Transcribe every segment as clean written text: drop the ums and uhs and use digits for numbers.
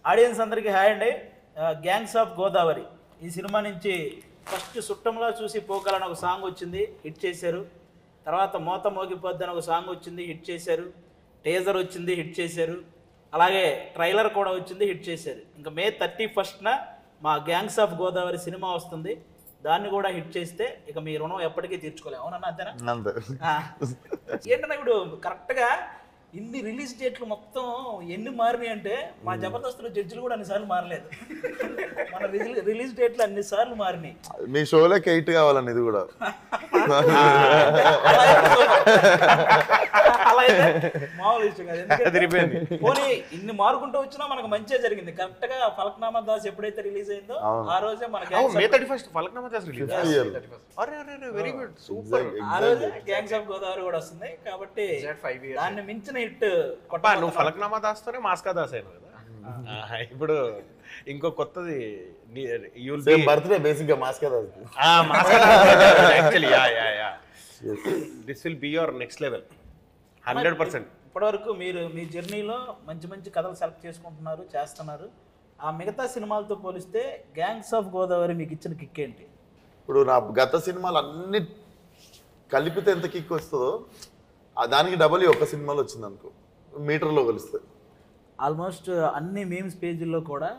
Audience అందరికీ hi అండి. Gangs of Godavari ఈ సినిమా నుంచి ఫస్ట్ సుట్టంలో చూసి పోకాలని ఒక సాంగ్ వచ్చింది, హిట్ చేశారు. తర్వాత మోత మోగిపోద్ది అని ఒక సాంగ్ వచ్చింది, హిట్ చేశారు. టేజర్ వచ్చింది, హిట్ చేశారు. అలాగే ట్రైలర్ కూడా వచ్చింది, హిట్ చేశారు. ఇంకా May 31న మా గ్యాంగ్స్ ఆఫ్ గోదావరి సినిమా వస్తుంది. దాన్ని కూడా హిట్ చేస్తే ఇక మీ రుణం ఎప్పటికీ తీర్చుకోలేము. అవునన్నా అంతేనా? ఏంటన్నా ఇప్పుడు కరెక్ట్గా ఇన్ని రిలీజ్ డేట్లు మొత్తం ఎన్ని మారినాయి అంటే మా జబర్దస్త్లో జడ్జిలు కూడా అన్నిసార్లు మారలేదు. మన రిలీజ్ డేట్లు అన్నిసార్లు మారినాయి. మీ షోలోకి 8 కావాలండి ఇది కూడా. అలా అయితే మామూలు విషయం కాదు. పోనీ ఇన్ని మారుకుంటూ వచ్చినా మనకు మంచిగా జరిగింది. కరెక్ట్ గా ఫలక్నామా దాస్ ఎప్పుడైతే రిలీజ్ అయిందో ఆ రోజే మన May 31st Falaknuma Das release. Very good, super. ఆ రోజే గ్యాంగ్స్ ఆఫ్ గోదావరి కూడా వస్తుంది. కాబట్టి దాన్ని మించిన హిట్ నువ్వు ఫలక్నామా దాస్తోనే మాస్కా దాస్ అయినా కదా. ఇప్పుడు ఇంకో కొత్తది బర్త్డే బేసిక్ గా మాస్కా దాస్. Actually this will be your next level 100%. ఇప్పటివరకు మీరు మీ జర్నీలో మంచి మంచి కథలు సెలెక్ట్ చేసుకుంటున్నారు, చేస్తున్నారు. ఆ మిగతా సినిమాలతో పోలిస్తే గ్యాంగ్స్ ఆఫ్ గోదావరి మీకు ఇచ్చిన కిక్ ఏంటి? ఇప్పుడు నా గత సినిమాలు అన్ని కలిపితే ఎంత కిక్ వస్తుందో దానికి డబల్ ఒక సినిమాలో వచ్చింది అనుకో, మీటర్లో కలిస్తే. ఆల్మోస్ట్ అన్ని మీమ్స్ పేజీల్లో కూడా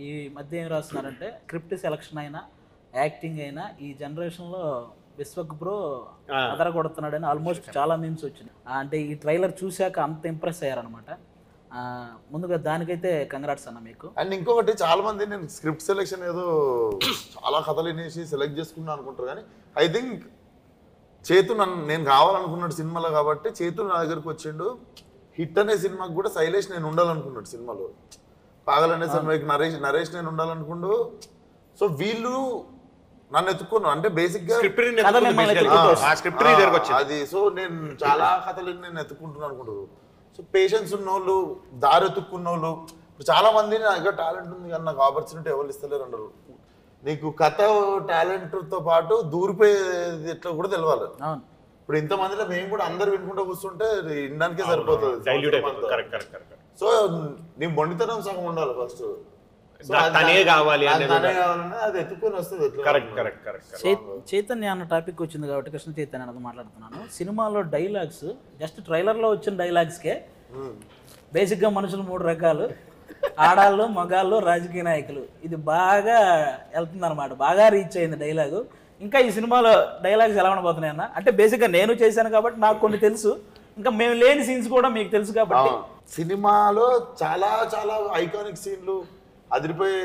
ఈ మధ్య ఏం రాస్తున్నారంటే స్క్రిప్ట్ సెలక్షన్ అయినా యాక్టింగ్ అయినా ఈ జనరేషన్లో విశ్వక్ బ్రో అదర కొడుతున్నాడని ఆల్మోస్ట్ చాలా మీమ్స్ వచ్చినాయి. అంటే ఈ ట్రైలర్ చూశాక అంత ఇంప్రెస్ అయ్యారనమాట. ముందుగా దానికైతే కంగ్రాట్స్ అన్న మీకు. అండ్ ఇంకొకటి చాలా మంది నేను స్క్రిప్ట్ సెలెక్షన్ ఏదో చాలా కథలు వినేసి సెలెక్ట్ చేసుకున్నాను అనుకుంటారు, కానీ ఐ థింక్ చేతు నేను కావాలనుకున్నాడు సినిమాలో కాబట్టి చేతు నా దగ్గరకు వచ్చిండు. హిట్ అనే సినిమాకి కూడా శైలేష్ నేను ఉండాలనుకున్నాడు సినిమాలో, పాగల్ అనే సినిమాకి నరేష్ నేను ఉండాలనుకుండు. సో వీళ్ళు నన్ను ఎత్తుకున్నాను అంటే బేసిక్ గా అది. సో నేను చాలా కథలు నేను ఎత్తుకుంటున్నాను అనుకుంటారు. సో పేషెన్స్ ఉన్నోళ్ళు, దారి ఎత్తుక్కున్న వాళ్ళు ఇప్పుడు చాలా మంది నా దగ్గర టాలెంట్ ఉంది కానీ నాకు ఆపర్చునిటీ ఎవరు ఇస్తలేరు అన్నారు. నీకు కథ టాలెంట్తో పాటు దూరిపోయేది ఎట్లా కూడా తెలవాలి. ఇప్పుడు ఇంతమందిలో మేము కూడా అందరు వినుకుంటూ కూర్చుంటే వినడానికే సరిపోతుంది. సో నీ మొండితనం సగం ఉండాలి ఫస్ట్, అది ఎత్తుకొని వస్తుంది. చైతన్య అన్న టాపిక్ వచ్చింది కాబట్టి కృష్ణ చైతన్య అన్నది మాట్లాడుతున్నాను. సినిమాలో డైలాగ్స్ జస్ట్ ట్రైలర్లో వచ్చిన డైలాగ్స్కే బేసిక్గా మనుషులు 3 రకాలు, ఆడాళ్ళు, మగాళ్ళు, రాజకీయ నాయకులు. ఇది బాగా వెళ్తుంది అనమాట, బాగా రీచ్ అయింది డైలాగు. ఇంకా ఈ సినిమాలో డైలాగ్స్ ఎలా ఉండబోతున్నాయి అన్న? అంటే బేసిక్గా నేను చేశాను కాబట్టి నాకు కొన్ని తెలుసు, ఇంకా మేము లేని సీన్స్ కూడా మీకు తెలుసు కాబట్టి. సినిమాలో చాలా చాలా ఐకానిక్ సీన్లు, అదిరిపోయే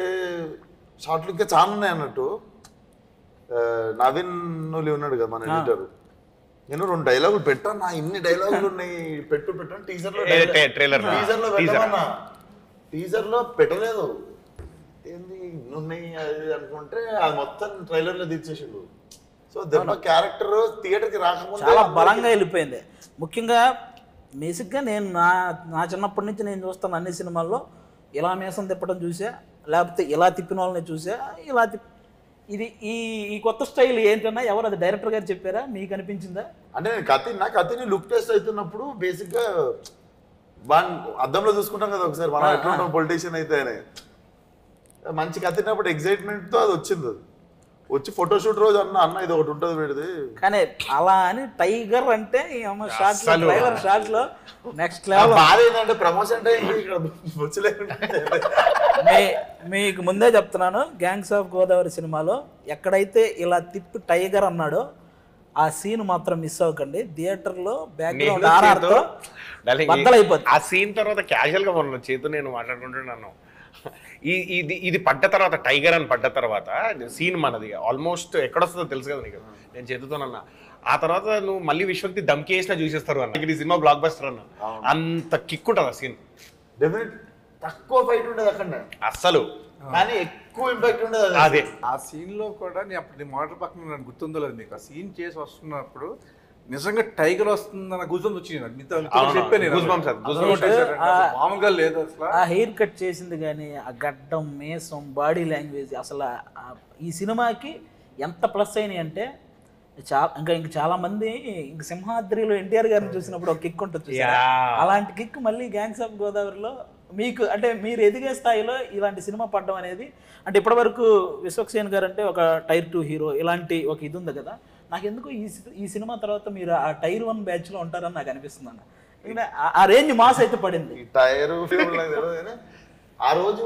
షార్ట్లు ఇంకా చాలా ఉన్నాయి అన్నట్టు. నవీన్ నులి ఉన్నాడు కదా మన ఎడిటర్, నేను 2 డైలాగులు పెట్టాను. నా ఇన్ని డైలాగులు ఉన్నాయి, పెట్టాను టీజర్లో పెట్టలేదు. ఏంది ఇన్నున్నాయి అది అనుకుంటే అది మొత్తం ట్రైలర్లో తీర్చేసిండు. సో దెబ్బ క్యారెక్టర్ థియేటర్కి రాకముందు చాలా బలంగా వెళ్ళిపోయింది. ముఖ్యంగా బేసిక్గా నేను నా చిన్నప్పటి నుంచి నేను చూస్తాను అన్ని సినిమాల్లో ఇలా మీసం తిప్పడం చూసా, లేకపోతే ఇలా తిప్పిన వాళ్ళని చూసా, ఇలా ఇది ఈ కొత్త స్టైల్ ఏంటన్నా ఎవరు అది డైరెక్టర్ గారు చెప్పారా, మీకు అనిపించిందా? అంటే నా కథని లుక్ టెస్ట్ అవుతున్నప్పుడు బేసిక్గా అద్దంలో చూసుకుంటాం కదా ఒకసారి మనం ఎట్లా పొలిటీషియన్ అయితే అని మంచి కథినప్పుడు ఎగ్జైట్మెంట్తో అది వచ్చింది. వచ్చి ఫోటోషూట్ రోజు అన్న ఇది ఒకటి ఉంటుంది పెడితే, కానీ అలా అని టైగర్ అంటే షార్ట్ లో నెక్స్ట్ లెవెల్. బాధ ఏంటంటే ప్రమోషన్ మీకు ముందే చెప్తున్నాను, గ్యాంగ్స్ ఆఫ్ గోదావరి సినిమాలో ఎక్కడైతే ఇలా తిప్పి టైగర్ అన్నాడో ఆ సీన్ మాత్రం మిస్ అవ్వకండి. థియేటర్లో బ్యాక్గ్రౌండ్ ఆర్ఆర్తో బద్దలైపోతుంది. ఆ సీన్ తర్వాత క్యాజువల్ గా మొన్న చేతు నేను మాట్లాడుకుంటున్నాను. ఇది పడ్డ తర్వాత, టైగర్ అని పడ్డ తర్వాత సీన్ మనది ఆల్మోస్ట్ ఎక్కడొస్తుందో తెలుసు కదా నీకు, నేను చేతుతోనన్నా. ఆ తర్వాత నువ్వు మళ్ళీ విశ్వక్తి దమ్కి వేసినా చూసేస్తారు అన్న. ఈ సినిమా బ్లాక్ బస్టర్ అన్న, అంత కిక్ ఉంటుంది ఆ సీన్. డెఫినెట్ తక్కువ ఫైట్ ఉండదు అక్కడ అస్సలు, కానీ ఎక్కువ ఇంపాక్ట్ ఉండదు. అదే ఆ సీన్ లో కూడా నేను అప్పుడు మోటార్ పక్కన నాకు గుర్తుందో లేదు మీకు, ఆ సీన్ చేసి వస్తున్నప్పుడు నిజంగా టైగర్ వస్తుందన్న గుజం వచ్చింది. మామూలుగా లేదు అసలు. ఆ హెయిర్ కట్ చేసింది కానీ ఆ గడ్డం, మేసం, బాడీ లాంగ్వేజ్ అసలు ఈ సినిమాకి ఎంత ప్లస్ అయినాయి అంటే ఇంకా చాలా మంది ఇంక సింహాద్రిలో ఎన్టీఆర్ గారిని చూసినప్పుడు ఒక కిక్ ఉంటుంది, అలాంటి కిక్ మళ్ళీ గ్యాంగ్స్ ఆఫ్ గోదావరిలో మీకు అంటే మీరు ఎదిగే స్థాయిలో ఇలాంటి సినిమా పడడం అనేది అంటే ఇప్పటివరకు విశ్వక్సేన్ గారు అంటే ఒక టైర్ 2 హీరో ఇలాంటి ఒక ఇది ఉంది కదా, నాకు ఎందుకు ఈ సినిమా తర్వాత మీరు ఆ టైర్ 1 బ్యాచ్లో ఉంటారని నాకు అనిపిస్తుంది అన్న. ఎందుకంటే ఆ రేంజ్ మాస్ అయితే పడింది. ఈ టైర్ ఆ రోజు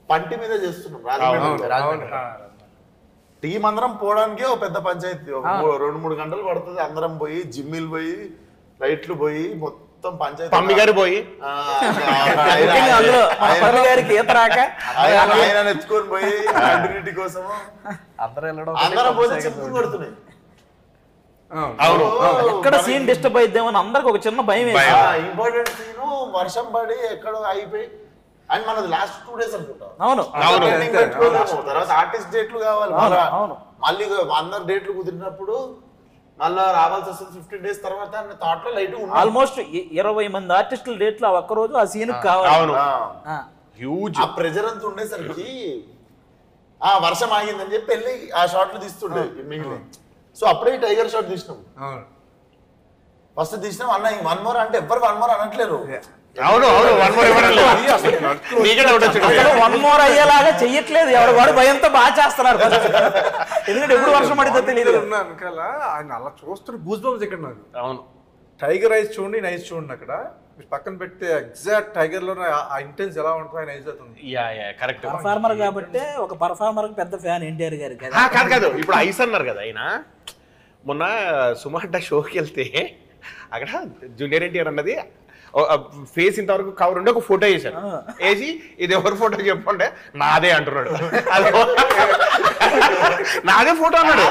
పంటి మీద చేస్తున్నాం రాజమండ్రి. టీం అందరం పోవడానికే ఒక పెద్ద పంచాయతీ, 2-3 గంటలు పడుతుంది. అందరం పోయి జిమ్మిలు పోయి లైట్లు పోయి మొత్తం పంచాయతీ పమ్మి గారు పోయి ఆయన ఎత్తుకొని పోయి కంటిన్యూటీ కోసము అందరం పోయి చెప్పులు కొడుతున్నాయి. అవును, ఎక్కడ సీన్ డిస్టర్బ్ అయిద్దామని అందరికి ఒక చిన్న భయం. ఇంపార్టెంట్ సీన్ వర్షం పడి ఎక్కడో అయిపోయి అండ్ మనది లాస్ట్ 2 days అనుకుంటా. అవును, తర్వాత ఆర్టిస్ట్ డేట్లు కావాలి మళ్ళీ అందరు డేట్లు కుదిరినప్పుడు మళ్ళీ రావాల్సి వస్తుంది 15 days తర్వాత థాట్ లో లైట్ ఆల్మోస్ట్ 20 మంది ఆర్టిస్టుల డేట్లు ఆ ఒక్క రోజు ఆ సీన్ కావాలి. హ్యూజ్ ఆ ప్రెజర్ అంతా ఉండేసరికి ఆ వర్షం ఆగిందని చెప్పి వెళ్ళి ఆ షాట్లు తీస్తుండే మిగిలిన. సో అప్పుడే టైగర్ షాట్ తీసినాం. ఫస్ట్ తీసినాం అన్న 1 more అంటే ఎవ్వరు 1 more అనట్లేరు. అవును అవును 1 more ఇవ్వడం లేదు, 1 more అయ్యేలాగా చెయ్యట్లేదు. ఎవరు వాడు భయంతో బాగా చేస్తున్నారు. ఎందుకంటే ఎప్పుడు వర్షం పడితే తెలియదు. ఆయన అలా చూస్తున్న గూస్ బంప్స్ ఇక్కడ నాకు. అవును, టైగర్ ఐస్ చూడండి, ఐస్ చూడండి. అక్కడ పక్కన పెడితే ఎగ్జాక్ట్ టైగర్ లో ఆ ఇంటెన్స్ ఎలా ఉంటుందో ఆయన ఐస్ అవుతుంది. కరెక్ట్. పర్ఫార్మర్ కాబట్టి ఒక పర్ఫార్మర్ పెద్ద ఫ్యాన్ ఎన్టీఆర్ గారి. కాదు కాదు, ఇప్పుడు ఐస్ అన్నారు కదా ఆయన. మొన్న సుమార్ట షోకి వెళ్తే అక్కడ జూనియర్ ఎన్టీఆర్ అన్నది ఫేస్ ఇంతవరకు కవర్ ఉండి ఒక ఫోటో వేసారు. వేసి ఇది ఎవరి ఫోటో చెప్పండి, నాదే అంటున్నాడు. నాదే ఫోటో అన్నాడు,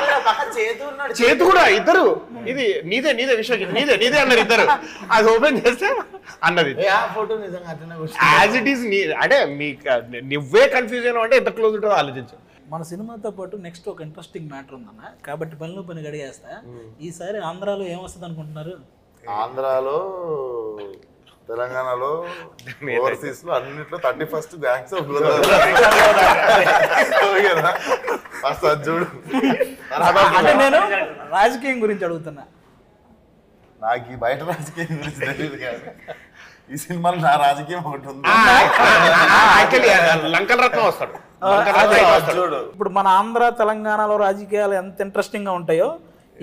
చేతు కూడా ఇద్దరు. ఇది నీదే నీదే విశ్వకి నీదే నీదే అన్నారు ఇద్దరు. అది ఓపెన్ చేస్తే అన్నది యాజ్ ఇట్ ఈస్. అంటే నువ్వే కన్ఫ్యూజ్ అయినా అంటే ఎంత క్లోజ్ ఉంటుందో ఆలోచించు. మన సినిమాతో పాటు నెక్స్ట్ ఒక ఇంట్రెస్టింగ్ మ్యాటర్ ఉందన్న, కాబట్టి పనిలో పని గడిగేస్తా. ఈసారి ఆంధ్రాలో ఏమొస్తుంది అనుకుంటున్నారు? ఆంధ్రాలో, తెలంగాణలో, ఓవర్సీస్ లో అన్నిట్లో 31st గ్యాంగ్స్ ఆఫ్ గోదావరి. చూడు, అంటే నేను రాజకీయం గురించి అడుగుతున్నా. నాకు ఈ బయట రాజకీయం గురించి తెలియదు కానీ ఈ సినిమాలో నా రాజకీయం ఒకటి ఉంది. లంకల రత్నం వస్తాడు. ఇప్పుడు మన ఆంధ్ర తెలంగాణలో రాజకీయాలు ఎంత ఇంట్రెస్టింగ్ గా ఉంటాయో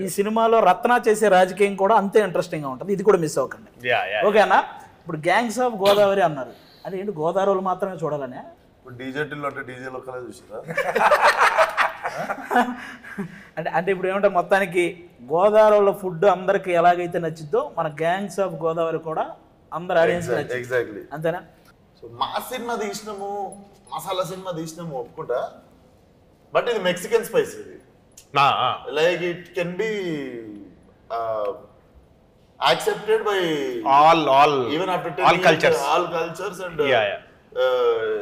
ఈ సినిమాలో రత్న చేసే రాజకీయం కూడా అంతే ఇంట్రెస్టింగ్ గా ఉంటుంది. ఇది కూడా మిస్ అవ్వకండి, ఓకేనా? ఇప్పుడు గ్యాంగ్స్ ఆఫ్ గోదావరి అన్నారు, అంటే ఏంటి గోదావరి మాత్రమే చూడాలనే? ఇప్పుడు డీజేటీలో అంటే డీజేలు ఒక్కలే చూసారా? అంటే ఇప్పుడు ఏమంటే మొత్తానికి గోదావరిలో ఫుడ్ అందరికి ఎలాగైతే నచ్చిద్దో మన గ్యాంగ్స్ ఆఫ్ గోదావరి కూడా అందరు ఆడియన్స్ ఎగ్జాక్ట్లీ అంతేనా? సో మా సినిమా తీసినాము, మసాలా సినిమా తీసినాము ఒప్పుకుంటా, బట్ ఇది మెక్సికన్ స్పైస్. ఇది like it can be accepted by all even after all cultures and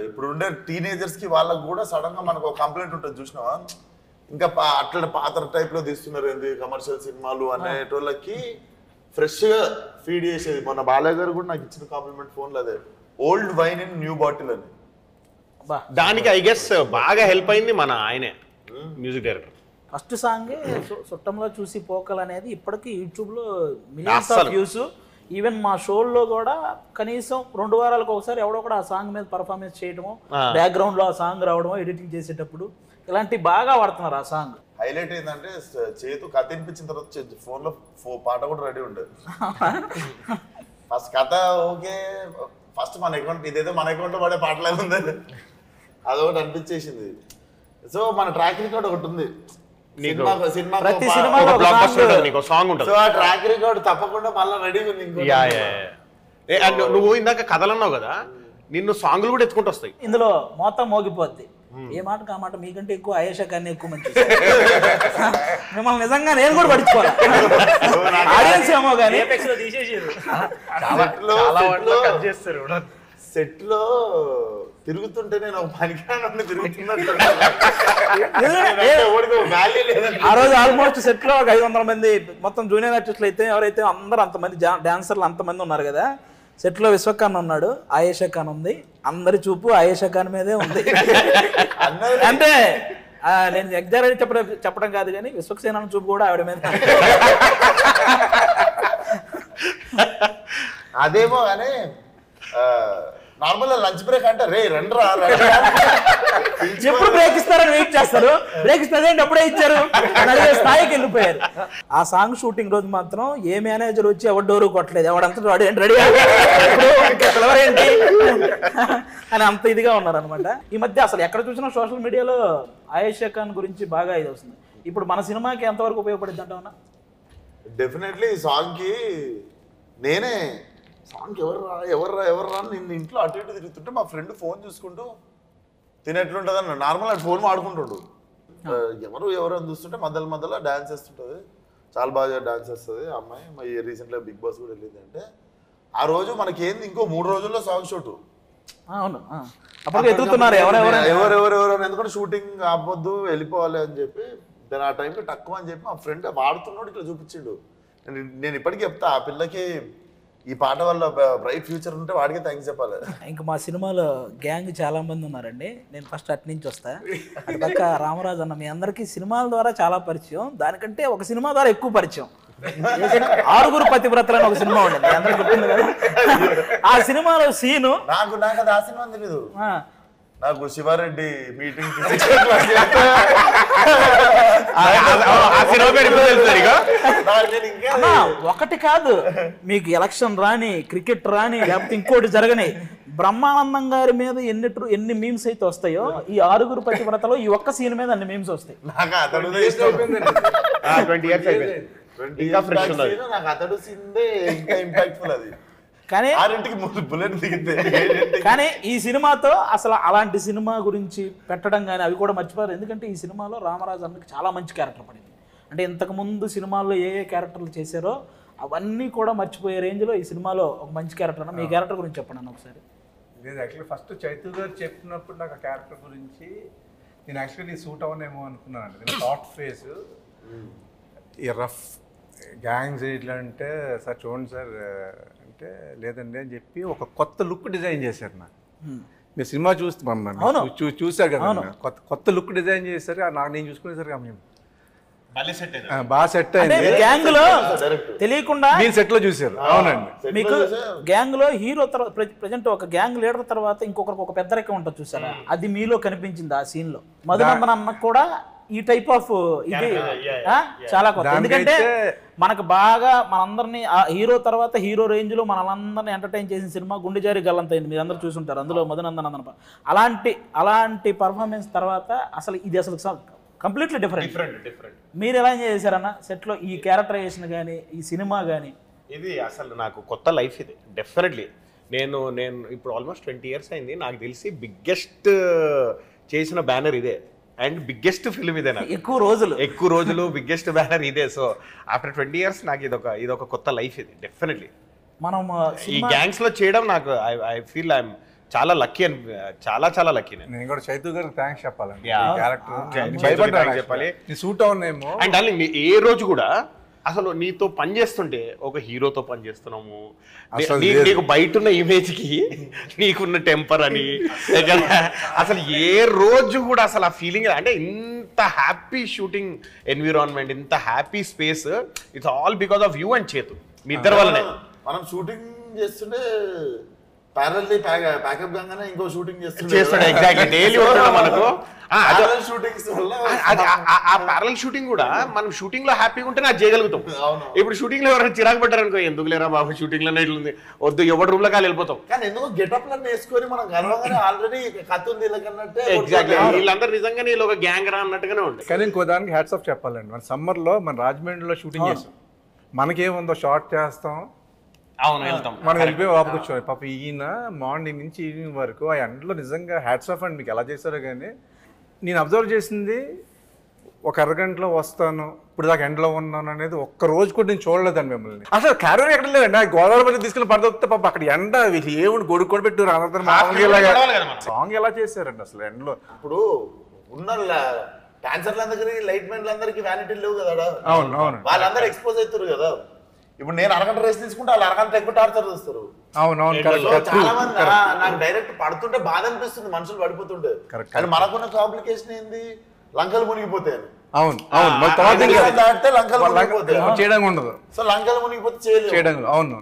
ఇప్పుడు ఉండే టీనేజర్స్ కి వాళ్ళకి కూడా సడన్ గా మనకు ఒక కంప్లైంట్ ఉంటుంది చూసినావా, ఇంకా అట్లా పాత టైప్ లో తీస్తున్నారు ఏంది కమర్షియల్ సినిమాలు అనేటోళ్ళకి ఫ్రెష్ గా ఫీడ్ చేసేది. మన బాలయ్య గారు కూడా నాకు ఇచ్చిన కాంప్లిమెంట్ ఫోన్ లో అదే, old wine in new bottle అని. దానికి ఐ గెస్ బాగా హెల్ప్ అయింది మన ఆయనే మ్యూజిక్ డైరెక్టర్. ఫస్ట్ సాంగే చుట్టంలో చూసి పోకలు అనేది ఇప్పటికీ యూట్యూబ్లో మిలియన్స్ ఆఫ్ వ్యూస్. ఈవెన్ మా షోల్లో కూడా కనీసం 2 వారాలకు ఒకసారి ఎవడో కూడా ఆ సాంగ్ మీద పర్ఫార్మెన్స్ చేయడము, బ్యాక్గ్రౌండ్ లో ఆ సాంగ్ రావడము, ఎడిటింగ్ చేసేటప్పుడు ఇలాంటి బాగా వాడుతున్నారు. ఆ సాంగ్ హైలైట్ ఏంటంటే చేతు కథ వినిపించిన తర్వాత ఫోన్ లో పాట కూడా రెడీ ఉండేది. ఫస్ట్ కథ ఓకే, ఫస్ట్ మన అకౌంట్ ఇదేదో మన అకౌంట్ లో పడే పాటలే ఉంది, అదొకటి అనిపించేసింది. సో మన ట్రాక్ రికార్డ్ ఒకటి ఉంది, ప్రతి సినిమాలో సాంగ్ ఉంటుంది. సో ఆ ట్రాక్ రికార్డ్ తప్పకుండా మళ్ళీ రెడీగా ఉంది. నువ్వు ఇందాక కథలు అన్నావు కదా, నిన్ను సాంగ్లు కూడా ఎత్తుకుంటూ వస్తాయి. ఇందులో మొత్తం మోగిపోద్ది. ఏ మాటకు ఆ మాట, మీకంటే ఎక్కువ ఆయేషా కానీ ఎక్కువ మంచి మిమ్మల్ని నిజంగా నేను కూడా పట్టించుకోవాలి. ఆడియన్స్ ఏమో కానీ సెట్ లో తిరుగుతుంటే నేను ఒక పనికిరాని తిరుగుతున్నట్టు. ఆ రోజు ఆల్మోస్ట్ సెట్ లో ఒక 500 మంది మొత్తం జూనియర్ ఆర్టిస్టులు అయితే ఎవరైతే అందరూ అంతమంది డాన్సర్లు అంతమంది ఉన్నారు కదా. సెట్ లో విశ్వక్ ఖాన్ ఉన్నాడు, ఆయేషా ఖాన్ ఉంది, అందరి చూపు ఆయేషా ఖాన్ మీదే ఉంది. అంటే నేను ఎగ్జాక్ట్ చెప్పడం కాదు కానీ విశ్వక్సేన చూపు కూడా ఆవిడ మీద. అదేమో కానీ నార్మల్ లంచ్ బ్రేక్ అంటే రే రండ్రా ఎప్పుడు బ్రేక్ ఇస్తారని వెయిట్ చేస్తారు. బ్రేక్ ఇస్తారంటే అప్పుడే ఇచ్చారు అని అడిగే స్థాయికి వెళ్ళిపోయారు. ఆ సాంగ్ షూటింగ్ రోజు మాత్రం ఏ మేనేజర్ వచ్చి ఎవరు డోరు కొట్టలేదు, ఎవడంతా రెడీ ఏంటి అని అంత ఇదిగా ఉన్నారనమాట. ఈ మధ్య అసలు ఎక్కడ చూసినా సోషల్ మీడియాలో ఆయేషా ఖాన్ గురించి బాగా ఇది వస్తుంది. ఇప్పుడు మన సినిమాకి ఎంతవరకు ఉపయోగపడింది అంటావన్నా? డెఫినెట్లీ ఈ సాంగ్కి నేనే సాంగ్ ఎవర్రా నిన్ను ఇంట్లో అటు ఇటు తిరుగుతుంటే మా ఫ్రెండ్ ఫోన్ చూసుకుంటూ తినేట్లుంటుంది అన్న నార్మల్ అటు ఫోన్ వాడుకుంటాడు. ఎవరు అని చూస్తుంటే మధ్యలో డాన్స్ చేస్తుంటుంది, చాలా బాగా డాన్స్ చేస్తుంది ఆ అమ్మాయి. రీసెంట్గా బిగ్ బాస్ కూడా వెళ్ళింది. అంటే ఆ రోజు మనకేంది ఇంకో 3 రోజుల్లో సాంగ్ షూట్. అవును, అప్పుడు ఎదుగుతున్నారు ఎవరెవరు ఎందుకంటే షూటింగ్ ఆపొద్దు వెళ్ళిపోవాలి అని చెప్పి దాని ఆ టైంకి తక్కువ అని చెప్పి మా ఫ్రెండ్ వాడుతున్నాడు ఇట్లా చూపించిండు. నేను ఇప్పటికీ చెప్తా ఆ పిల్లకి ఈ పాట వల్ల బ్రైట్ ఫ్యూచర్ ఉంటే వాడికి థ్యాంక్స్ చెప్పాలి. ఇంకా మా సినిమాలో గ్యాంగ్ చాలా మంది ఉన్నారండి. నేను ఫస్ట్ అటు నుంచి వస్తా. అటు పక్క రామరాజు అన్న మీ అందరికీ సినిమాల ద్వారా చాలా పరిచయం, దానికంటే ఒక సినిమా ద్వారా ఎక్కువ పరిచయం. 6 పతివ్రతలు అని ఒక సినిమా ఉండేది, అందరికి గుర్తుంది కదా. ఆ సినిమాలో సీను నాకు అది ఆ సినిమా తెలీదు. నాకు శివారెడ్డి మీటింగ్ ఒకటి కాదు, మీకు ఎలక్షన్ రాని, క్రికెట్ రాని, లేకపోతే ఇంకోటి జరగని, బ్రహ్మానందం గారి మీద ఎన్ని మీమ్స్ అయితే వస్తాయో ఈ 6 పతివ్రతలో ఈ ఒక్క సీన్ మీద అన్ని మీమ్స్ వస్తాయి. నాకు అతడు సీన్దే ఇంకా ఇంపాక్ట్ఫుల్ అది. కానీ బుల్లెట్ దిగితే కానీ ఈ సినిమాతో అసలు అలాంటి సినిమా గురించి పెట్టడం కానీ అవి కూడా మర్చిపోయారు. ఎందుకంటే ఈ సినిమాలో రామరాజు అన్నకి చాలా మంచి క్యారెక్టర్ పడింది. అంటే ఇంతకుముందు సినిమాల్లో ఏ క్యారెక్టర్లు చేశారో అవన్నీ కూడా మర్చిపోయే రేంజ్లో ఈ సినిమాలో ఒక మంచి క్యారెక్టర్ అన్న. మీ క్యారెక్టర్ గురించి చెప్పండి అన్న ఒకసారి. నేను యాక్చువల్లీ ఫస్ట్ చైతు గారు చెప్పినప్పుడు నాకు ఆ క్యారెక్టర్ గురించి నేను యాక్చువల్లీ సూట్ అవ్వనేమో అనుకున్నాను. నేను థాట్ ఫేస్ ఈ రఫ్ గ్యాంగ్స్ ఇట్లా అంటే సార్ చూడండి సార్ అంటే లేదండి అని చెప్పి ఒక కొత్త లుక్ డిజైన్ చేశారు నాకు. మీరు సినిమా చూస్తారు కదా, కొత్త లుక్ డిజైన్ చేశారు. నాకు నేను చూసుకునేసరికి మేము బాగా సెట్ అయింది. గ్యాంగ్ లో తెలియకుండా మీరు సెట్ లో చూసారు. అవునండి, మీకు గ్యాంగ్ లో హీరో ప్రజెంట్ ఒక గ్యాంగ్ లీడర్ తర్వాత ఇంకొకరికి ఒక పెద్ద రెక్క ఉంటుంది చూసారా, అది మీలో కనిపించింది ఆ సీన్ లో. మధునందన్ అన్న కూడా ఈ టైప్ ఆఫ్ ఇది చాలా కొత్త. ఎందుకంటే మనకు బాగా మనందరినీ హీరో తర్వాత హీరో రేంజ్ లో మనలందరినీ ఎంటర్టైన్ చేసిన సినిమా గుండెజారి గల్లంతైంది, మీరు అందరూ చూసుంటారు. అందులో మధునందన్ అన్న అలాంటి పర్ఫార్మెన్స్ తర్వాత అసలు ఇది అసలు కంప్లీట్లీ డిఫరెంట్. మీరు ఎలా ఎంజాయ్ చేశారన్న సెట్ లో ఈ క్యారెక్టరైజేషన్ కానీ ఈ సినిమా కానీ? ఇది అసలు నాకు కొత్త లైఫ్ ఇది డెఫినెట్లీ. నేను ఇప్పుడు ఆల్మోస్ట్ 20 years అయింది. నాకు తెలిసి బిగ్గెస్ట్ చేసిన బ్యానర్ ఇదే అండ్ బిగ్గెస్ట్ ఫిల్మ్ ఇదే. నాకు ఎక్కువ రోజులు బిగ్గెస్ట్ బ్యానర్ ఇదే. సో ఆఫ్టర్ 20 years నాకు ఇదొక కొత్త లైఫ్ ఇది డెఫినెట్లీ. మనం ఈ గ్యాంగ్స్ లో చేయడం నాకు ఐ ఫీల్ ఐఎమ్ చాలా లక్కీ అని చాలా లక్కీ. నేను కూడా చైతు గారికి థ్యాంక్స్ చెప్పాలండి. చెప్పాలి సూట్ అవునేమో. అండ్ డార్లింగ్ ఏ రోజు కూడా అసలు నీతో పని చేస్తుంటే ఒక హీరోతో పని చేస్తున్నాము, నీకు బయట ఉన్న ఇమేజ్ కి నీకున్న టెంపర్ అని అసలు ఏ రోజు కూడా అసలు ఆ ఫీలింగ్ అంటే ఇంత హ్యాపీ షూటింగ్ ఎన్విరాన్మెంట్, ఇంత happy space, it's all because of you and చేతు, మీ ఇద్దరు వల్లనే. మనం షూటింగ్ చేస్తుంటే ప్యారల్లీ ప్యాకప్ గానే ఇంకో షూటింగ్ చేస్తాడు. ఎగ్జాక్ట్లీ డైలీ మనకు షూటింగ్స్ వల్ల ఆ ప్యారల్ షూటింగ్ కూడా మనం షూటింగ్ లో హ్యాపీగా ఉంటే నాకు చేయగలుగుతాం. ఇప్పుడు షూటింగ్ లో ఎవరైనా చిరాకు పడ్డారు అనుకో, ఎందుకు లేరా బాబు షూటింగ్ లోనే ఇట్లుంది వద్దు, ఎవరి రూమ్ లో కాలు వెళ్ళిపోతాం. కానీ ఎందుకు గెటప్ లను వేసుకొని మనం గర్వంగానే ఆల్రెడీ కథ ఉంది వీళ్ళకన్నట్టే. ఎగ్జాక్ట్లీ వీళ్ళందరూ నిజంగానే వీళ్ళు ఒక గ్యాంగ్ రా అన్నట్టుగానే ఉంటుంది. కానీ ఇంకో దానికి హ్యాట్స్ ఆఫ్ చెప్పాలండి. మన సమ్మర్ లో మన రాజమండ్రిలో షూటింగ్ చేస్తాం, మనకేముందో షార్ట్ చేస్తాం, మనం వెళ్ళిపోయి వాపకొచ్చాం. పాప ఈయన మార్నింగ్ నుంచి ఈవినింగ్ వరకు ఆ ఎండలో నిజంగా హ్యాట్స్ ఆఫ్ అండి. మీకు ఎలా చేశారో కానీ నేను అబ్జర్వ్ చేసింది ఒక అరగంటలో వస్తాను, ఇప్పుడు దాకా ఎండలో ఉన్నాను అనేది ఒక్క రోజు కూడా నేను చూడలేదండి మిమ్మల్ని. అసలు క్యారీ ఎక్కడ లేదండి. గోదావరి మధ్య తీసుకెళ్ళి పడదొస్తే పాప అక్కడ ఎండ ఏముండి గొడుగు కూడా పెట్టారు. సాంగ్ ఎలా చేశారండి అసలు ఎండలో? ఇప్పుడు ఉన్న డాన్సర్లందరికీ లైట్ మెన్లందరికీ వ్యానిటీ లేవు కదా. అవును అవును, వాళ్ళందరూ ఎక్స్పోజ్ అవుతారు కదా. ఇప్పుడు నేను అరగంట రేస్ తీసుకుంటే వాళ్ళు అరగంట ఎక్కువ టార్చర్ చూస్తారు. అవునవును, చాలా మంది నాకు డైరెక్ట్ పడుతుంటే బాధ అనిపిస్తుంది, మనుషులు పడిపోతుంటే. కానీ మనకున్న కాంప్లికేషన్ ఏంది, లంకలు మునిగిపోతాయి. అవును అవును, దాటితే లంకలు మునిగిపోతాయి, చేయడం ఉండదు. సో లంకలు మునిగిపోతే చేయడం. అవును,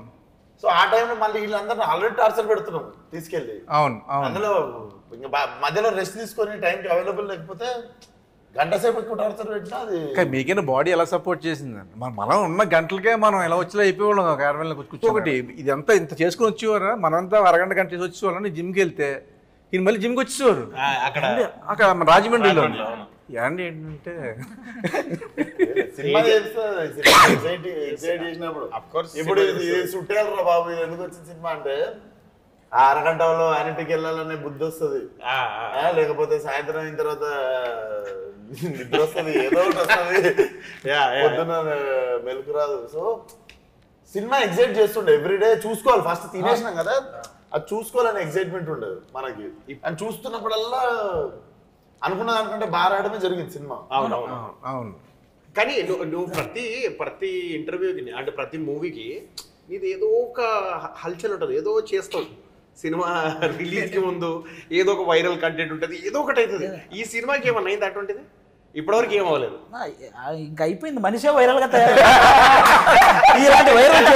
సో ఆ టైంలో మళ్ళీ వీళ్ళందరినీ ఆల్రెడీ టార్చర్ పెడుతున్నాం తీసుకెళ్ళి. అవును అవును. అందులో ఇంకా మధ్యలో రెస్ట్ తీసుకొని టైంకి అవైలబుల్ లేకపోతే గంట సేపు ఎక్కువ టార్చర్ పెట్టినా అది. మీకైనా బాడీ ఎలా సపోర్ట్ చేసిందండి? మనం ఉన్న గంటలకే మనం ఎలా వచ్చేలా అయిపోయేవాళ్ళం ఒక 60 కూర్చోబట్టి. ఇదంతా ఇంత చేసుకుని వచ్చేవారా? మనంతా అరగంట గంట చేసి వచ్చేవాళ్ళని జిమ్కి వెళ్తే ఈయన మళ్ళీ జిమ్కి వచ్చేవారు అక్కడ రాజమండ్రిలో. ఏంటి ఏంటంటే సినిమా చేసినప్పుడు ఇప్పుడు చుట్టాలరా బాబు ఇది ఎందుకు వచ్చిన సినిమా అంటే ఆ అరగంటలో అన్నింటికి వెళ్ళాలనే బుద్ధి వస్తుంది, లేకపోతే సాయంత్రం అయిన తర్వాత నిద్ర వస్తుంది, ఏదో ఒకటి వస్తుంది, పొద్దున మెలకు రాదు. సో సినిమా ఎగ్జైట్ చేస్తుండే ఎవ్రీడే. చూసుకోవాలి, ఫస్ట్ తినేసినాం కదా అది చూసుకోవాలనే ఎగ్జైట్మెంట్ ఉండదు మనకి. అని చూస్తున్నప్పుడల్లా అనుకున్న దానికంటే బాగా ఆడమే జరిగింది సినిమా. అవునవును అవును. కానీ నువ్వు ప్రతి ఇంటర్వ్యూకి అంటే ప్రతి మూవీకి నీది ఏదో ఒక హల్చల్ ఉంటుంది, ఏదో చేస్తావు. సినిమా రిలీజ్కి ముందు ఏదో ఒక వైరల్ కంటెంట్ ఉంటుంది, ఏదో ఒకటి అవుతుంది. ఈ సినిమాకి ఏమన్నా అయింది అటువంటిది? ఇప్పటివరకు ఏం అవ్వలేదు. ఇంకా అయిపోయింది, మనిషే వైరల్ గా తయారు. ఇలాంటి వైరల్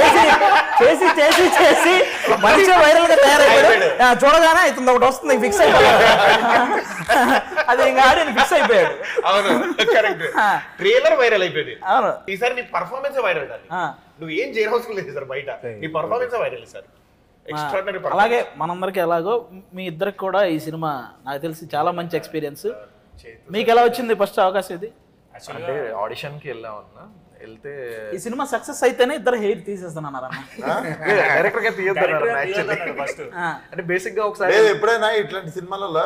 చేసి చేసి చేసి మనిషే వైరల్ గా తయారైపోయాడు. చూడగానే అవుతుంది ఒకటి వస్తుంది, ఫిక్స్ అయిపోయాడు. అది ఇంకా ఆడి ఫిక్స్ అయిపోయాడు. అవును, కరెక్ట్. ట్రైలర్ వైరల్ అయిపోయింది. అవును, ఈసారి నీ పర్ఫార్మెన్స్ వైరల్ కాదు, నువ్వు ఏం చేయవలసిన లేదు సార్. బయట నీ పర్ఫార్మెన్స్ వైరల్ సార్. అలాగే మనందరికి ఎలాగో మీ ఇద్దరికి కూడా ఈ సినిమా నాకు తెలిసి చాలా మంచి ఎక్స్పీరియన్స్. మీకు ఎలా వచ్చింది ఫస్ట్ అవకాశం ఇది? అంటే ఆడిషన్కి వెళ్ళామన్నా, వెళ్తే ఈ సినిమా సక్సెస్ అయితేనే ఇద్దరు హెయిర్ తీసేస్తానన్నారా? డైరెక్టర్ గా తీయొద్దన్నారు ఫస్ట్. అంటే బేసిక్ గా ఒకసారి ఎప్పుడైనా ఇట్లాంటి సినిమాలలో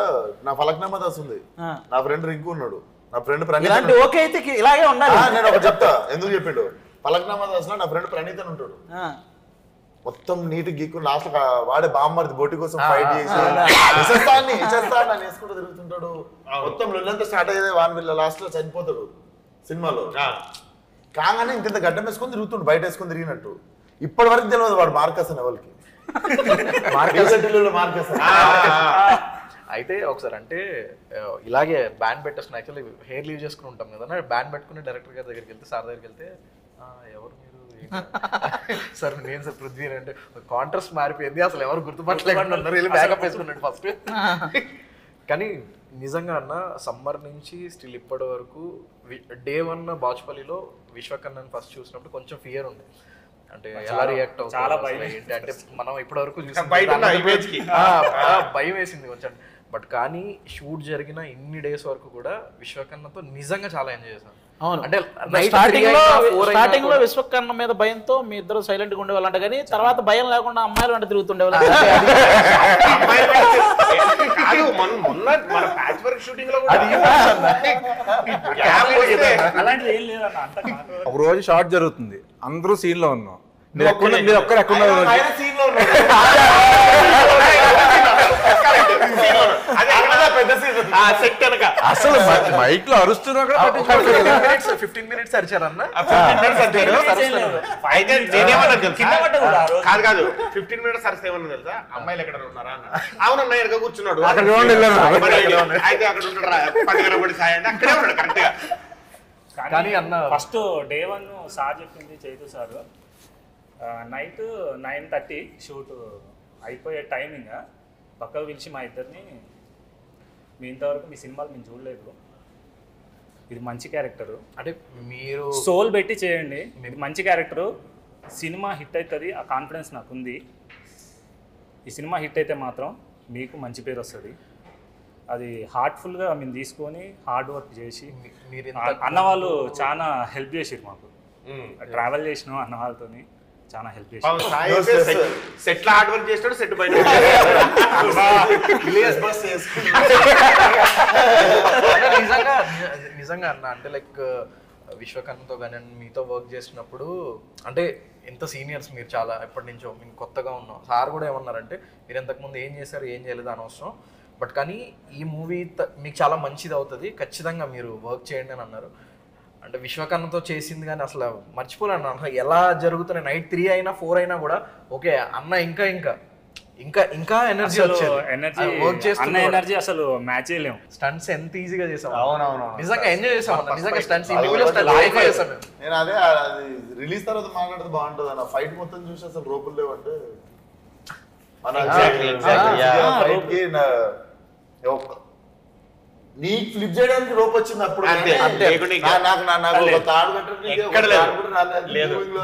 నా ఫలక్నామా దాస్ ఉంది, నా ఫ్రెండ్ రింకు ఉన్నాడు, నా ఫ్రెండ్ ప్రణీత్. ఇలాంటి ఓకే అయితే ఇలాగే ఉండాలి. నేను ఒక చెప్తా ఎందుకు చెప్పిండు. ఫలక్నామా దాస్ లో నా ఫ్రెండ్ ప్రణీత్ అని ఉంటాడు, మొత్తం నీట్ గీక్కు లాస్ట్ వాడే బామ్మర్ది బోటి కోసం ఫైట్ చేసి అని వేసుకుంటూ తిరుగుతుంటాడు. మొత్తం లొల్లంతా స్టార్ట్ అయ్యేది వాన్ వీళ్ళ లాస్ట్ లో చనిపోతాడు సినిమాలో. కాగానే ఇంత గడ్డం వేసుకొని తిరుగుతుండు, బయట వేసుకొని తిరిగినట్టు. ఇప్పటి వరకు తెలియదు వాడు మార్కస్ అని ఎవరికి. మార్కస్ అయితే ఒకసారి అంటే ఇలాగే బ్యాండ్ పెట్టేసుకుని యాక్చువల్లీ హెయిర్ లీవ్ చేసుకుని ఉంటాం కదా, బ్యాండ్ పెట్టుకుని డైరెక్టర్ గారి దగ్గరికి వెళ్తే, సార్ దగ్గరికి వెళ్తే ఎవరు మీరు సార్ నేను సార్ పృథ్వీ అంటే కాంట్రాస్ట్ మారిపోయింది, అసలు ఎవరు గుర్తుపట్టలేకుండా ఉన్నారు, వెళ్ళి బ్యాకప్ వేసుకున్నాడు ఫస్ట్. కానీ నిజంగా అన్న సమ్మర్ నుంచి స్టిల్ ఇప్పటి వరకు డే 1 బాచుపల్లిలో విశ్వకన్నని ఫస్ట్ చూసినప్పుడు కొంచెం ఫియర్ ఉంది. అంటే ఎలా రియాక్ట్ అవుతుంది ఏంటి అంటే మనం ఇప్పటి వరకు చూసి భయం వేసింది కొంచెం. బట్ కానీ షూట్ జరిగిన ఇన్ని డేస్ వరకు కూడా విశ్వకన్నతో నిజంగా చాలా ఎంజాయ్ చేశాను. అంటే స్టార్టింగ్ లో విశ్వకర్ణ మీద భయంతో మీ ఇద్దరు సైలెంట్ గా ఉండేవాళ్ళంట, కానీ తర్వాత భయం లేకుండా అమ్మాయిలు వెంట తిరుగుతుండేవాళ్ళు. ఒక రోజు షార్ట్ జరుగుతుంది, అందరూ సీన్ లో ఉన్నాం, మీరు ఒక్కరు ఎక్కడ అసలు మైక్ లో అరుస్తున్నా కూడా 15 minutes అరిచారన్న. కాదు 15 minutes అరిస్తే ఏమన్నా తెలుసా, అమ్మాయిలు ఎక్కడ ఉన్నారా అన్న. అవునన్నా ఎక్కడ కూర్చున్నాడు, అయితే అక్కడ ఉంటాడు 10 గంటల సాయండి అక్కడే ఉన్నాడు కరెక్ట్ గా. కానీ అన్న ఫస్ట్ డే 1 సార్ చెప్పింది చైతు సార్, నైట్ 9:30 షూట్ అయిపోయే టైమింగ్ పక్కకు పిలిచి మా ఇద్దరిని, మీ ఇంతవరకు మీ సినిమాలు మేము చూడలేదు, ఇది మంచి క్యారెక్టరు అంటే మీరు సోల్ పెట్టి చేయండి, ఇది మంచి క్యారెక్టరు, సినిమా హిట్ అవుతుంది, ఆ కాన్ఫిడెన్స్ నాకు ఉంది. ఈ సినిమా హిట్ అయితే మాత్రం మీకు మంచి పేరు వస్తుంది. అది హార్ట్ఫుల్గా మేము తీసుకొని హార్డ్ వర్క్ చేసి, అన్నవాళ్ళు చాలా హెల్ప్ చేసారు మాకు. ట్రావెల్ చేసినాం అన్న వాళ్ళతోని, చాలా హెల్ప్ చేసారు. సెట్ లో హార్డ్ వర్క్ చేస్తాడు, సెట్ బయట నిజంగా అన్న. అంటే లైక్ విశ్వకర్ణతో కానీ మీతో వర్క్ చేసినప్పుడు అంటే ఎంత సీనియర్స్ మీరు, చాలా ఎప్పటి నుంచో మేము కొత్తగా ఉన్నాం. సార్ కూడా ఏమన్నారంటే మీరు ఇంతకుముందు ఏం చేశారు ఏం చేయలేదు అనవసరం, బట్ కానీ ఈ మూవీ మీకు చాలా మంచిది అవుతుంది, ఖచ్చితంగా మీరు వర్క్ చేయండి అని అన్నారు. అంటే విశ్వకర్ణతో చేసింది కానీ అసలు మర్చిపోలేను. అసలు ఎలా జరుగుతున్నాయి, నైట్ 3 అయినా 4 అయినా కూడా ఓకే అన్న ఇంకా ఇంకా ఎనర్జీ ఎనర్జీ వర్క్ అన్న చేస్తున్న ఎనర్జీ అసలు మ్యాచ్ చేయలేము. స్టంట్స్ ఎంత ఈజీగా చేసాం. అవునవును. నిజంగా ఎంజాయ్ చేసాం అన్న. నిజంగా స్టంట్స్ ఇండివిజువల్ స్టంట్స్ చేసాం మేము. నేను అదే అది రిలీజ్ తర్వాత మాట్లాడితే బాగుంటుంది అన్న. ఫైట్ మొత్తం చూసి అసలు రోపులు లేవంటే మన ఫైట్ కి నీ ఫ్లిప్ చేయడానికి రోప్ వచ్చింది అప్పుడు.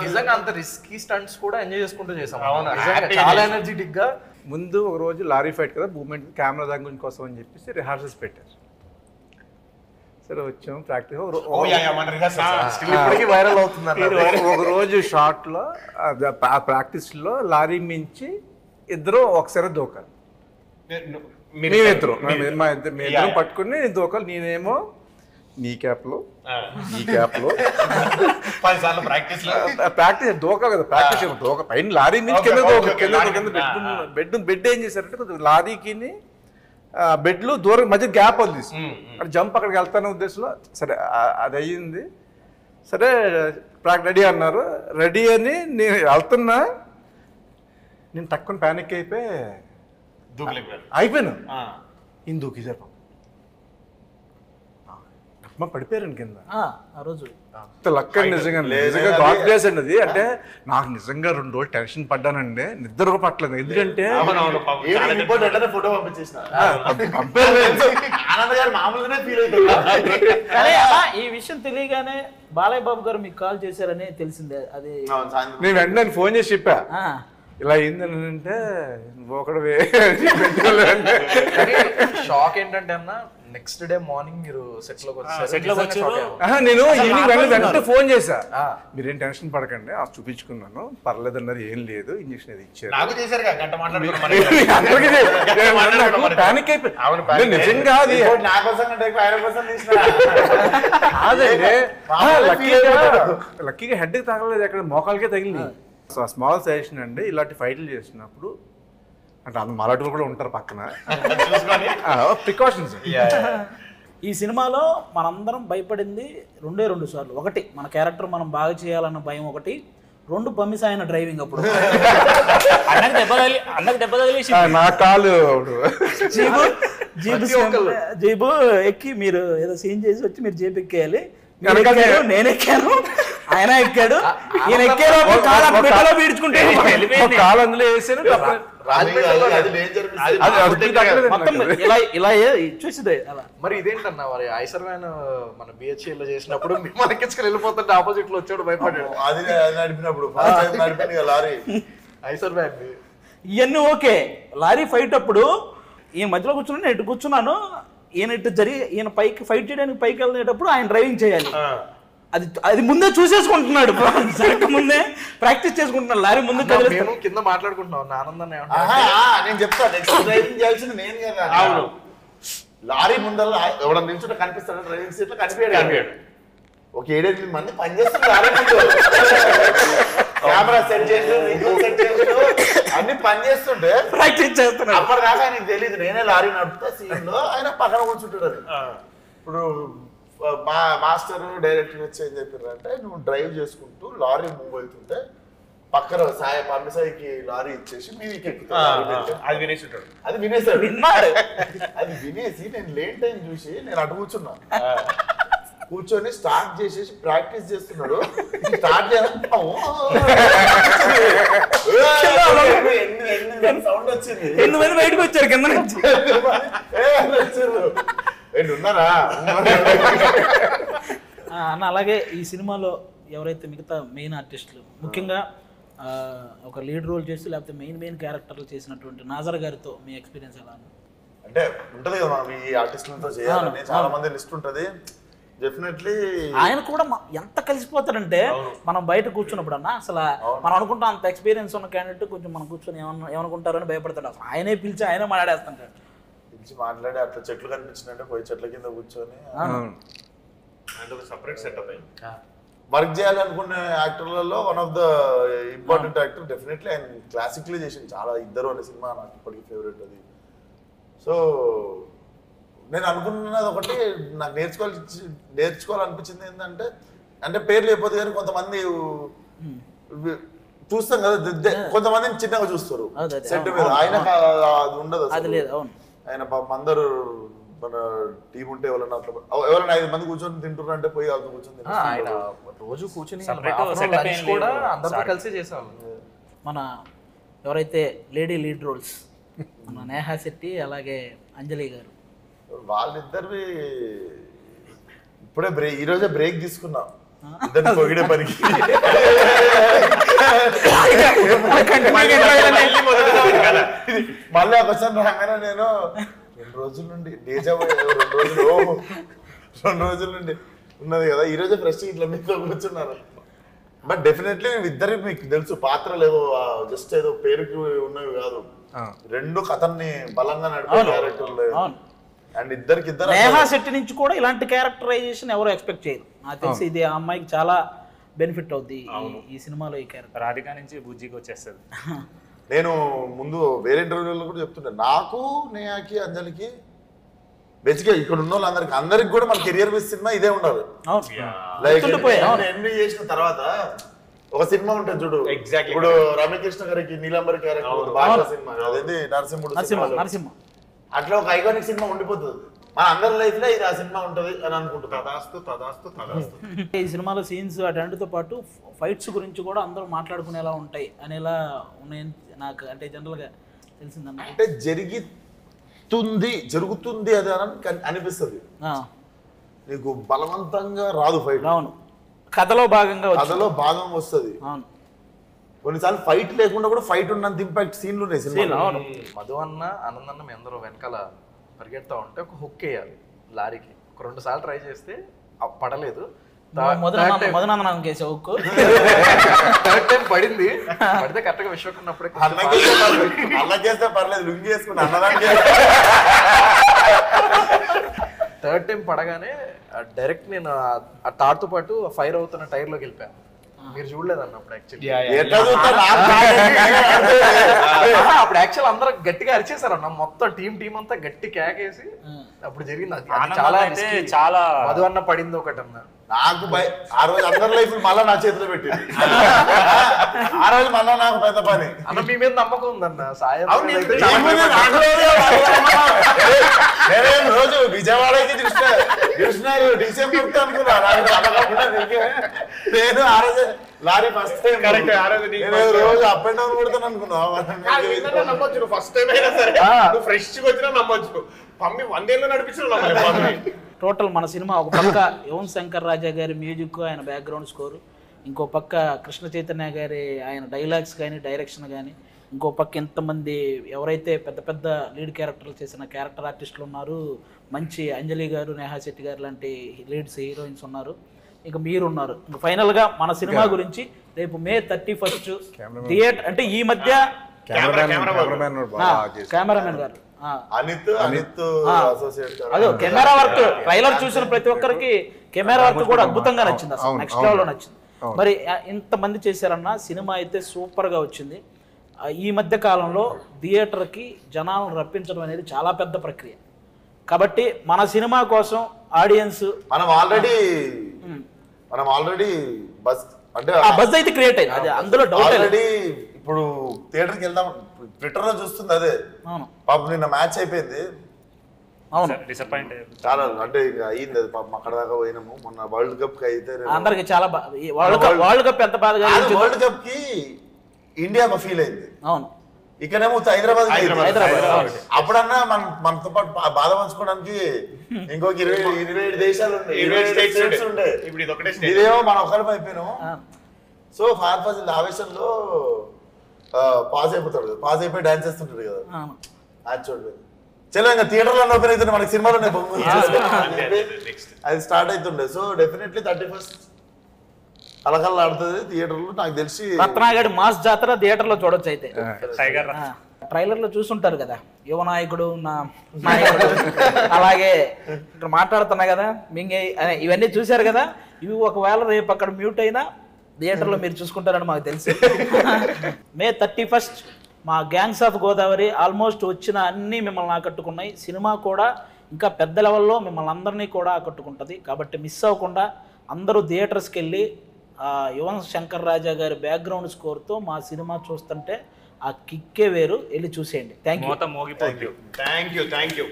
నిజంగా అంత రిస్కీ స్టంట్స్ కూడా ఎంజాయ్ చేసుకుంటూ చేసాం. చాలా ఎనర్జెటిక్ గా. ముందు ఒక రోజు లారీ ఫైట్ కదా, మూమెంట్ కెమెరా దాని కోసం అని చెప్పేసి రిహార్సల్స్ పెట్టారు. సరే వచ్చాము ప్రాక్టీస్. ఇప్పటికీ వైరల్ అవుతుంది. ఒక రోజు షార్ట్ లో ప్రాక్టీస్ లో లారీ మించి ఇద్దరు ఒకసారి దూకాలి. మేమిద్దరం పట్టుకుని దూకాలి. నేనేమో నీ క్యాప్ లో ప్రాక్టీస్ దూకాలి కదా. ప్రాక్టీస్ దూక పైన లారీ నుంచి కింద బెడ్ ఏం చేశారంటే కొంచెం లారీకి బెడ్లు దూరం మధ్య గ్యాప్ వదిలేసి అక్కడ జంప్ అక్కడికి వెళ్తానే ఉద్దేశంలో. సరే అది అయ్యింది. సరే రెడీ అన్నారు. రెడీ అని నేను వెళ్తున్నా, నేను తక్కువ ప్యానిక్ అయిపోయాను. ఈయన దూకేశారు. పడిపోయారండి కింద. ఆ రోజు లక్ అండి. నిజంగా గాడ్ గ్రేస్ అండి అది. అంటే నాకు నిజంగా 2 రోజులు టెన్షన్ పడ్డానండి, నిద్ర కూడా పట్టలేదు. ఎందుకంటే ఫోటో పంపించేసిన కానీ అలా ఈ విషయం తెలియగానే బాలయ్య బాబు గారు మీకు కాల్ చేశారని తెలిసిందే. అది నేను వెంటనే ఫోన్ చేసి చెప్పా ఇలా అయిందని. అంటే ఒకడు షాక్ ఏంటంటే అన్న, నెక్స్ట్ డే మార్నింగ్ మీరు సెట్ లోకి నేను ఈవినింగ్ వెంటనే ఫోన్ చేశా. మీరేం టెన్షన్ పడకండి, చూపించుకున్నాను, పర్లేదు అన్నారు, ఏం లేదు, ఇంజక్షన్ అది ఇచ్చారు. ప్యానిక్ అయిపోయి నిజంగా లక్కీగా హెడ్ కి తగలేదు, అక్కడ మోకాలకే తగిలింది. స్మాల్ సజెషన్ అండి, ఇలాంటి ఫైట్లు చేసినప్పుడు అంటే మరాఠీలు కూడా ఉంటారు పక్కన, ప్రికాషన్స్. ఈ సినిమాలో మనందరం భయపడింది 2 సార్లు. ఒకటి మన క్యారెక్టర్ మనం బాగా చేయాలన్న భయం, ఒకటి 2 పమ్మిసాయన డ్రైవింగ్. అప్పుడు అన్నకు దెబ్బ తగిలేసి నా కాలు జీబు ఎక్కి మీరు ఏదో సీన్ చేసి వచ్చి మీరు జీప్ ఎక్కేయాలి. నేను ఎక్కాను, ఆయన ఎక్కాడు, ఈయన ఎక్కేలోపు కాలు పీడ్చుకుంటే కాలు అందులో వేసాను. ఇలా చూసిదే అలా. మరి ఇదేంటన్నా మరి ఐసర్ వ్యాన్ మన బిహెచ్ఎల్ లో చేసినప్పుడు మనకిచ్చుకొని వెళ్ళిపోతుంటే ఆపోజిట్ లో వచ్చాడు, భయపడ్డాడు. అది నడిపినప్పుడు లారీ ఐసర్ వ్యాన్ ఇవన్నీ ఓకే. లారీ ఫైట్ అప్పుడు ఈయన మధ్యలో కూర్చున్నాను, నేను ఇటు కూర్చున్నాను, ఈయన ఇటు ఈయన పైకి ఫైట్ చేయడానికి పైకి వెళ్ళేటప్పుడు ఆయన డ్రైవింగ్ చేయాలి. అది ముందే చూసేసుకుంటున్నాడు, ముందే ప్రాక్టీస్ చేసుకుంటున్నాడు. లారీ ముందు కింద మాట్లాడుకుంటున్నాం ఆనందాన్ని. నేను చెప్తాను, నెక్స్ట్ డ్రైవింగ్ చేయాల్సింది నేను కదా. అవును, లారీ ముందర ఎవడన్నా నిల్చుంటే కనిపిస్తాడు, డ్రైవింగ్ సీట్ లో కనిపించాడు. ఒక 7-8 మంది పనిచేస్తారు లారీ ముందు, కెమెరా సెట్ చేసి అన్ని పని చేస్తుంటే ప్రాక్టీస్ చేస్తున్నాడు. అప్పటిదాకా ఆయనకు తెలియదు నేనే లారీ నడుపుతా సీన్ లో, ఆయన పక్కన కూర్చుంటాడు. ఇప్పుడు మా మాస్టర్ డైరెక్టర్ వచ్చి ఏం చెప్పారంటే, నువ్వు డ్రైవ్ చేసుకుంటూ లారీ మూవ్ అవుతుంటే పక్కన పమ్మిసాయికి లారీ ఇచ్చేసి మీదికి అది వినేసాడు. అది వినేసాడు. అది వినేసి నేను లేట్ టైం చూసి నేను అటు కూర్చున్నా, కూర్చొని స్టార్ట్ చేసేసి ప్రాక్టీస్ చేస్తున్నాడు. స్టార్ట్ సౌండ్ వచ్చింది, 8 మంది బయటకు వచ్చారు కింద నుంచి. ఉన్నారా అన్న? అలాగే ఈ సినిమాలో ఎవరైతే మిగతా మెయిన్ ఆర్టిస్టులు, ముఖ్యంగా ఒక లీడ్ రోల్ చేసి లేకపోతే మెయిన్ క్యారెక్టర్లు చేసినటువంటి నాజర్ గారితో మీ ఎక్స్పీరియన్స్ ఎలా ఉంది? అంటే ఉంటది కదా మనం ఈ ఆర్టిస్టులతో చేయాలని చాలా మంది లిస్ట్ ఉంటది. డెఫినెట్లీ ఆయన కూడా ఎంత కలిసిపోతాడంటే, మనం బయట కూర్చున్నప్పుడు అన్న అసలు మనం అనుకుంటాం అంత ఎక్స్పీరియన్స్ ఉన్న క్యాండిడేట్ కొంచెం మనం కూర్చొని ఏమనుకుంటారని భయపడతాడు. అసలు ఆయనే పిలిచి ఆయనే మాట్లాడేస్తుంటాడు. పిలిచి మాట్లాడి అట్లా చెట్లు కనిపించినట్టే పోయి చెట్ల కింద కూర్చొని సపరేట్ సెటప్ వర్క్ చేయాలనుకునే యాక్టర్లలో one of the important actor. Definitely ఆయన క్లాసిక్లీ చేసింది చాలా. 2 అనే సినిమా నాకు ఇప్పటికీ ఫేవరెట్ అది. సో నేను అనుకున్నది ఒకటి, నాకు నేర్చుకోవాలనిపించింది ఏంటంటే, అంటే పేరు లేకపోతే కానీ కొంతమంది చూస్తాం కదా కొంతమందిని చిన్నగా చూస్తారు అదే, సెట్ మీద. ఆయన అది ఉండదు అది అసలు. లేదు. అవును, ఆయన పాపం అందరూ మన టీం ఉంటే ఎవరైనా అట్లా ఎవరైనా 5 మంది కూర్చొని తింటున్నారు అంటే పోయి వాళ్ళతో కూర్చొని ఆయన రోజు కూర్చుని Separate afternoon setup lunch ఏం కూడా లేదు. అందరితో కలిసి చేసేవాళ్ళు. మన ఎవరైతే లేడీ లీడ్ రోల్స్ మన నేహా శెట్టి అలాగే అంజలి గారు, వాళ్ళిద్దరివి ఇప్పుడే ఈ రోజే బ్రేక్ తీసుకున్నా ఇద్దరిని పొగిడే పనికి. మళ్ళీ ఒకసారి రాగానే నేను 2 రోజుల నుండి రెండు రోజుల నుండి ఉన్నది కదా, ఈ రోజే ఫ్రెష్ ఇట్లా మీతో కూర్చున్నారు. బట్ డెఫినెట్లీ ఇద్దరు మీకు తెలుసు పాత్రలు ఏవో జస్ట్ ఏదో పేరుకి ఉన్నవి కాదు, 2 కథల్ని బలంగా నడిపే క్యారెక్టర్లు. అండ్ ఇద్దరికి నేహా శెట్టి నుంచి కూడా ఇలాంటి క్యారెక్టరైజేషన్ ఎవరు ఎక్స్పెక్ట్ చేయరు. నాకు తెలిసి ఇది ఆ అమ్మాయికి చాలా బెనిఫిట్ అవుద్ది ఈ సినిమాలో ఈ క్యారెక్టర్. రాధిక నుంచి బుజ్జికి వచ్చేస్తుంది. నేను ముందు వేరే ఇంటర్వ్యూలో కూడా చెప్తుంటే నాకు నేహాకి అంజలికి బేసిక్గా ఇక్కడ ఉన్న వాళ్ళందరికి కూడా మన కెరియర్ బేస్ సినిమా ఇదే ఉండాలి. లైక్ ఎంబీ చేసిన తర్వాత ఒక సినిమా ఉంటుంది చూడు, ఇప్పుడు రమ్యకృష్ణ గారికి నీలంబరి క్యారెక్టర్ బాగా సినిమా అదేంటి నరసింహ, అట్లా ఒక ఐకానిక్ సినిమా ఉండిపోతుంది మన అందరి లైఫ్ లో. ఇది ఆ సినిమా ఉంటది అని అనుకుంటున్నాను. ఈ సినిమాలో సీన్స్ అటన్నిటితో పాటు ఫైట్స్ గురించి కూడా అందరూ మాట్లాడుకునేలా ఉంటాయి అనేలా ఉన్నాయని నాకు అంటే జనరల్గా తెలిసిందన్న. అంటే జరుగుతుంది అది అని అనిపిస్తుంది నీకు, బలవంతంగా రాదు ఫైట్. అవును, కథలో భాగంగా వస్తుంది. అవును, కొన్నిసార్లు ఫైట్ లేకుండా కూడా ఫైట్ ఉన్నంత ఇంపాక్ట్ సీన్లు ఉన్నాయి సినిమా. అవును, మధు అన్న ఆనందన్న మీ అందరూ వెనకాల పరిగెడతా ఉంటే ఒక హుక్ వేయాలి లారీకి. ఒక 2 సార్లు ట్రై చేస్తే పడలేదు. మధునందనం కేసు హుక్ థర్డ్ టైం పడింది. పడితే కరెక్ట్ గా విశ్వకున్నప్పుడే అన్నకేస్తే పర్లేదు, లుంగి వేసుకుని అన్నదానికి. థర్డ్ టైం పడగానే డైరెక్ట్ నేను ఆ తాడుతో పాటు ఫైర్ అవుతున్న టైర్ లోకి వెళ్ళిపోయాను. మీరు చూడలేదన్న అప్పుడు అప్పుడు యాక్చువల్ అందరూ గట్టిగా అరిచేసారు అన్న, మొత్తం టీం అంతా గట్టి కేకేసి అప్పుడు జరిగింది. అది చాలా మధు అన్న పడింది ఒకటి అన్న. నాకు ఆ రోజు అందరి లైఫ్ మళ్ళా నా చేతిలో పెట్టింది. ఆ రోజు మళ్ళా నాకు పెద్ద పని అన్న. మీ మీద నమ్మకం ఉందన్న. సాయం రోజు విజయవాడకి చూసినారు డిసెంబర్ అనుకున్నా. నేను ఆ రోజు లారీ ఫస్ట్ టైం రోజు అప్ అండ్ డౌన్ కొడతాను అనుకున్నా. నమ్మొచ్చు ఫస్ట్ టైం అయినా సరే, ఫ్రెష్ వచ్చినా నమ్మొచ్చు. పమ్మి 1 ఏళ్ళు నడిపించిన. టోటల్ మన సినిమా ఒక పక్క యువన్ శంకర్ రాజా గారి మ్యూజిక్, ఆయన బ్యాక్గ్రౌండ్ స్కోరు, ఇంకో పక్క కృష్ణ చైతన్య గారి ఆయన డైలాగ్స్ కానీ డైరెక్షన్ కానీ, ఇంకో పక్క ఇంతమంది ఎవరైతే పెద్ద పెద్ద లీడ్ క్యారెక్టర్లు చేసిన క్యారెక్టర్ ఆర్టిస్టులు ఉన్నారు, మంచి అంజలి గారు, నేహా శెట్టి గారు లాంటి లీడ్స్ హీరోయిన్స్ ఉన్నారు, ఇంకా మీరున్నారు. ఇంకా ఫైనల్గా మన సినిమా గురించి రేపు May 31 థియేటర్ అంటే ఈ మధ్య కెమెరామెన్ గారు అదే కెమెరా వర్క్ ట్రైలర్ చూసిన ప్రతి ఒక్కరికి కెమెరా వర్క్ కూడా అద్భుతంగా నచ్చింది, అసలు నెక్స్ట్ లెవెల్లో నచ్చింది. మరి ఇంతమంది చేశారన్న సినిమా అయితే సూపర్గా వచ్చింది. ఈ మధ్య కాలంలో థియేటర్కి జనాలను రప్పించడం అనేది చాలా పెద్ద ప్రక్రియ. కాబట్టి మన సినిమా కోసం ఆడియన్స్ మనం ఆల్రెడీ బస్ అంటే బస్ అయితే క్రియేట్ అయింది, అది అందులో డౌట్ ఆల్రెడీ. ఇప్పుడు థియేటర్కి వెళ్దాం ట్విట్టర్ లో చూస్తుంది అదే. పాపం నిన్న మ్యాచ్ అయిపోయింది, అవును డిసప్పాయింట్ చాలా అంటే అయ్యింది అది పాపం. అక్కడ దాకా పోయినాము. మొన్న వరల్డ్ కప్ కి అయితే అందరికి చాలా వరల్డ్ కప్ ఎంత బాధగా వరల్డ్ కప్ కి ఇండియా ఫీల్ అయింది. అవును, ఇక్కడేమో హైదరాబాద్. అప్పుడన్నా మనతో పాటు బాధ పంచుకోవడానికి ఇంకొక 27 దేశాలు ఉండే. ఇదేమో మనం ఒక్కరి అయిపోయినాము. సో ఫార్ ఫాజిల్ ఆవేశంలో పాస్ అయిపోతాడు, పాస్ అయిపోయి డాన్స్ చేస్తుంటాడు కదా. అది చూడలేదు చలో ఇంకా థియేటర్లో ఓపెన్ అవుతుంది, మనకి సినిమాలోనే అది స్టార్ట్ అవుతుండే. సో డెఫినెట్లీ 31 కలకల్లా ఆడుతుంది థియేటర్లో. నాకు తెలిసి రత్నాగడి మాస్ జాతర థియేటర్లో చూడొచ్చు. అయితే టైగర్ ట్రైలర్లో చూసుంటారు కదా, యువ నాయకుడు నా నాయకుడు, అలాగే ఇక్కడ మాట్లాడుతున్నా కదా మింగే, ఇవన్నీ చూశారు కదా. ఇవి ఒకవేళ రేపు అక్కడ మ్యూట్ అయినా థియేటర్లో మీరు చూసుకుంటారని మాకు తెలుసు. May 31 మా గ్యాంగ్స్ ఆఫ్ గోదావరి ఆల్మోస్ట్ వచ్చిన అన్నీ మిమ్మల్ని ఆకట్టుకున్నాయి. సినిమా కూడా ఇంకా పెద్ద లెవెల్లో మిమ్మల్ని అందరినీ కూడా ఆకట్టుకుంటుంది. కాబట్టి మిస్ అవ్వకుండా అందరూ థియేటర్స్కి వెళ్ళి యువన్ శంకర్ రాజా గారి బ్యాక్గ్రౌండ్ స్కోర్తో మా సినిమా చూస్తుంటే ఆ కిక్కే వేరు, వెళ్ళి చూసేయండి. Thank you. మోత మోగిపోద్ది. Thank you